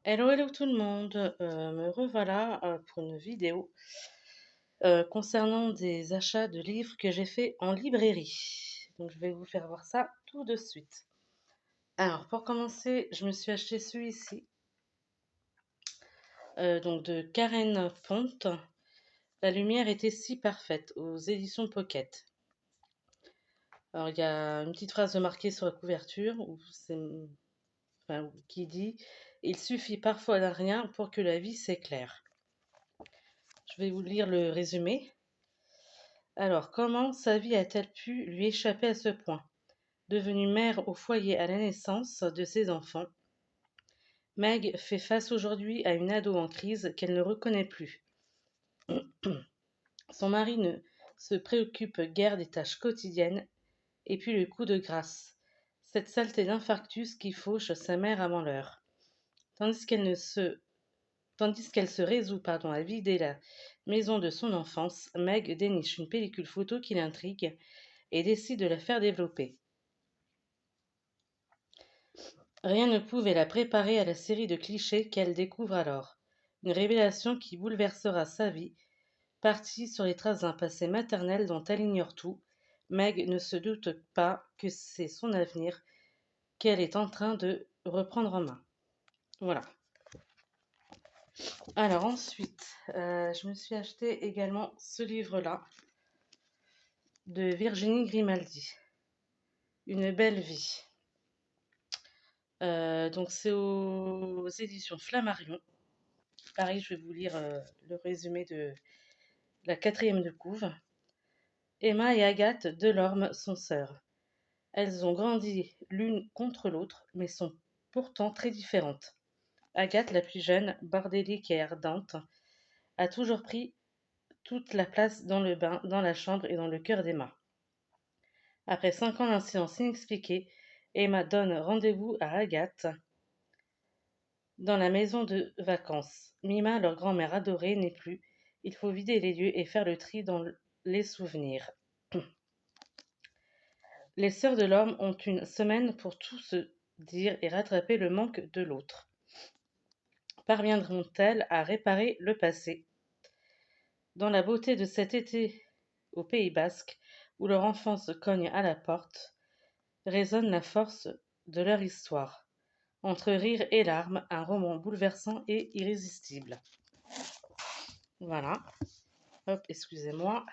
Hello, hello tout le monde, me revoilà pour une vidéo concernant des achats de livres que j'ai fait en librairie. Donc je vais vous faire voir ça tout de suite. Alors pour commencer, je me suis acheté celui-ci, donc de Karen Font. La lumière était si parfaite aux éditions Pocket. Alors il y a une petite phrase marquée sur la couverture qui dit: Il suffit parfois d'un rien pour que la vie s'éclaire. Je vais vous lire le résumé. Alors, comment sa vie a-t-elle pu lui échapper à ce point? Devenue mère au foyer à la naissance de ses enfants, Meg fait face aujourd'hui à une ado en crise qu'elle ne reconnaît plus. Son mari ne se préoccupe guère des tâches quotidiennes, et puis le coup de grâce, cette saleté d'infarctus qui fauche sa mère avant l'heure. Tandis qu'elle se résout à vider la maison de son enfance, Meg déniche une pellicule photo qui l'intrigue et décide de la faire développer. Rien ne pouvait la préparer à la série de clichés qu'elle découvre alors. Une révélation qui bouleversera sa vie. Partie sur les traces d'un passé maternel dont elle ignore tout, Meg ne se doute pas que c'est son avenir qu'elle est en train de reprendre en main. Voilà. Alors ensuite, je me suis acheté également ce livre-là de Virginie Grimaldi, Une belle vie. Donc c'est aux éditions Flammarion. Pareil, je vais vous lire le résumé de la quatrième de couve. Emma et Agathe Delorme sont sœurs. Elles ont grandi l'une contre l'autre, mais sont pourtant très différentes. Agathe, la plus jeune, bordélique et ardente, a toujours pris toute la place dans le bain, dans la chambre et dans le cœur d'Emma. Après 5 ans d'un silence inexpliqué, Emma donne rendez-vous à Agathe dans la maison de vacances. Mima, leur grand-mère adorée, n'est plus. Il faut vider les lieux et faire le tri dans les souvenirs. Les sœurs de l'homme ont une semaine pour tout se dire et rattraper le manque de l'autre. Parviendront-elles à réparer le passé? Dans la beauté de cet été au Pays basque, où leur enfance cogne à la porte, résonne la force de leur histoire. Entre rire et larmes, un roman bouleversant et irrésistible. Voilà. Hop, excusez-moi.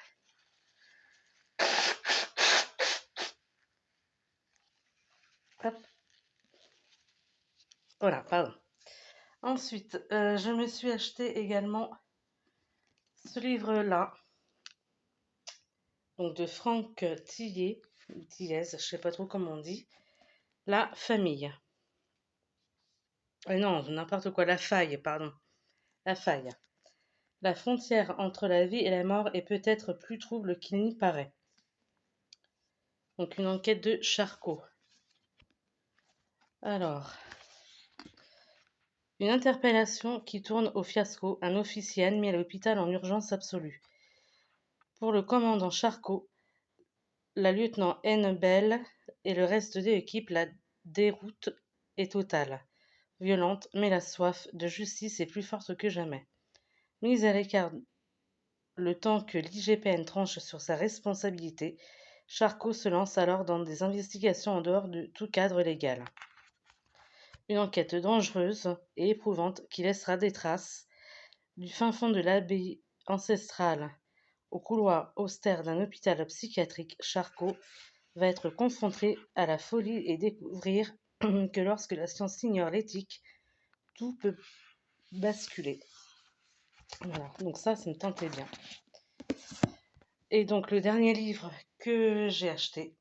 Hop. Voilà, pardon. Ensuite, je me suis acheté également ce livre-là, donc de Franck Tillet, ou Tillez, je sais pas trop comment on dit, La famille. Non, n'importe quoi, La faille, pardon. La faille. La frontière entre la vie et la mort est peut-être plus trouble qu'il n'y paraît. Donc une enquête de Charcot. Alors, une interpellation qui tourne au fiasco, un officier admis à l'hôpital en urgence absolue. Pour le commandant Charcot, la lieutenant N. Bell et le reste de l'équipe, la déroute est totale. Violente, mais la soif de justice est plus forte que jamais. Mise à l'écart le temps que l'IGPN tranche sur sa responsabilité, Charcot se lance alors dans des investigations en dehors de tout cadre légal. Une enquête dangereuse et éprouvante qui laissera des traces du fin fond de l'abbaye ancestrale au couloir austère d'un hôpital psychiatrique. Charcot va être confronté à la folie et découvrir que lorsque la science ignore l'éthique, tout peut basculer. Voilà, donc ça me tentait bien. Et donc le dernier livre que j'ai acheté,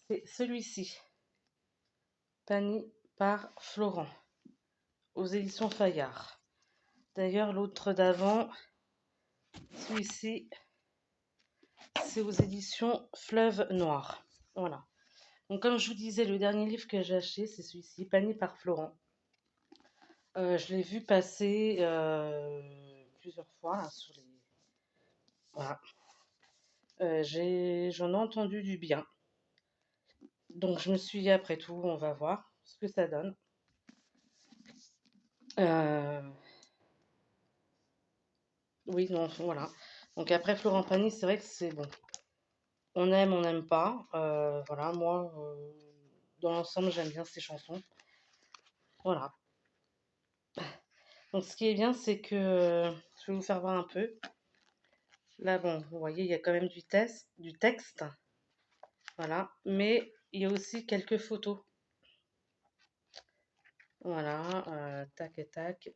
c'est celui-ci, Pani par Florent, aux éditions Fayard. D'ailleurs, l'autre d'avant, celui-ci, c'est aux éditions Fleuve Noir. Voilà. Donc comme je vous disais, le dernier livre que j'ai acheté, c'est celui-ci, Pani par Florent. Je l'ai vu passer plusieurs fois là, sur les... Voilà. J'en ai entendu du bien. Donc je me suis dit, après tout, on va voir ce que ça donne. Euh, oui, non, voilà. Donc après, Florent Pagny, c'est vrai que c'est bon. On n'aime pas. Voilà, moi, dans l'ensemble, j'aime bien ses chansons. Voilà. Donc ce qui est bien, c'est que je vais vous faire voir un peu. Là, bon, vous voyez, il y a quand même du texte. Voilà. Mais il y a aussi quelques photos. Voilà. Tac et tac.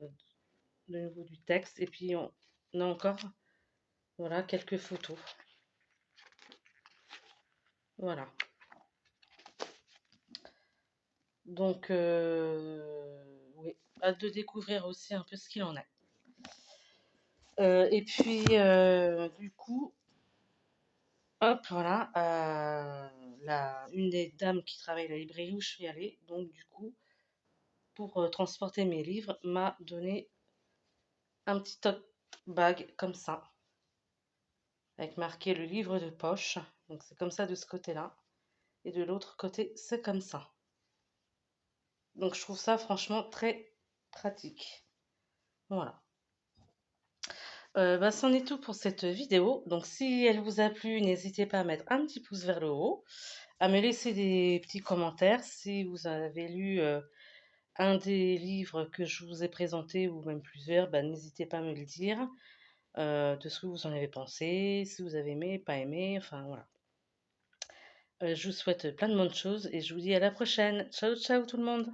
De nouveau du texte. Et puis, on a encore, voilà, quelques photos. Voilà. Donc, oui, hâte de découvrir aussi un peu ce qu'il en est. Et puis, du coup, hop, voilà, une des dames qui travaille à la librairie où je suis allée, donc du coup, pour transporter mes livres, m'a donné un petit tote bag comme ça, avec marqué le livre de poche. Donc c'est comme ça de ce côté-là. Et de l'autre côté, c'est comme ça. Donc je trouve ça franchement très pratique. Voilà. Bah, c'en est tout pour cette vidéo. Donc si elle vous a plu, n'hésitez pas à mettre un petit pouce vers le haut, à me laisser des petits commentaires si vous avez lu un des livres que je vous ai présenté ou même plusieurs, bah, n'hésitez pas à me le dire de ce que vous en avez pensé, si vous avez aimé, pas aimé, enfin voilà. Je vous souhaite plein de bonnes choses et je vous dis à la prochaine. Ciao ciao tout le monde.